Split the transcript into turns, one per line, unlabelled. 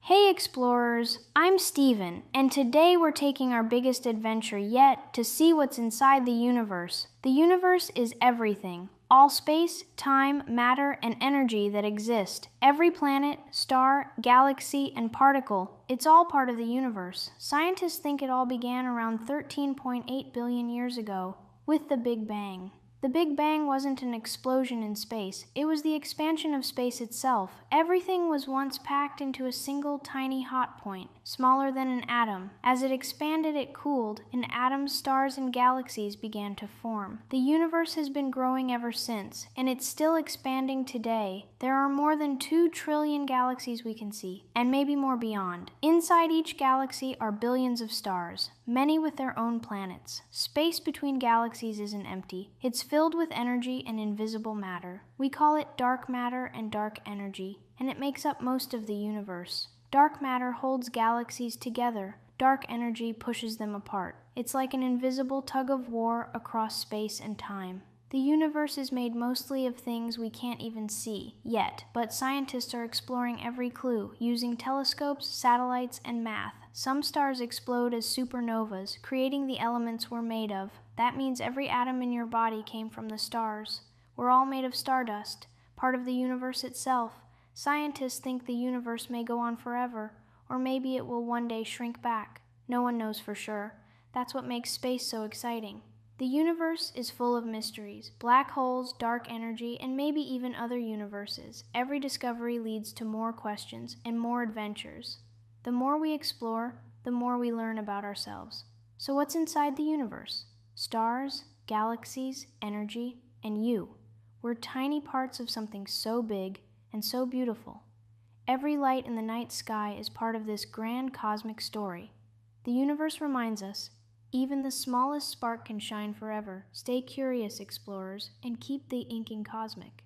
Hey explorers, I'm Steven, and today we're taking our biggest adventure yet to see what's inside the universe. The universe is everything. All space, time, matter, and energy that exist. Every planet, star, galaxy, and particle, it's all part of the universe. Scientists think it all began around 13.8 billion years ago, with the Big Bang. The Big Bang wasn't an explosion in space, it was the expansion of space itself. Everything was once packed into a single tiny hot point, smaller than an atom. As it expanded, it cooled, and atoms, stars, and galaxies began to form. The universe has been growing ever since, and it's still expanding today. There are more than 2 trillion galaxies we can see, and maybe more beyond. Inside each galaxy are billions of stars, many with their own planets. Space between galaxies isn't empty. It's filled with energy and invisible matter. We call it dark matter and dark energy, and it makes up most of the universe. Dark matter holds galaxies together. Dark energy pushes them apart. It's like an invisible tug of war across space and time. The universe is made mostly of things we can't even see yet, but scientists are exploring every clue using telescopes, satellites, and math. Some stars explode as supernovas, creating the elements we're made of. That means every atom in your body came from the stars. We're all made of stardust, part of the universe itself. Scientists think the universe may go on forever, or maybe it will one day shrink back. No one knows for sure. That's what makes space so exciting. The universe is full of mysteries, black holes, dark energy, and maybe even other universes. Every discovery leads to more questions and more adventures. The more we explore, the more we learn about ourselves. So what's inside the universe? Stars, galaxies, energy, and you. We're tiny parts of something so big and so beautiful. Every light in the night sky is part of this grand cosmic story. The universe reminds us, even the smallest spark can shine forever. Stay curious, explorers, and keep the inking cosmic.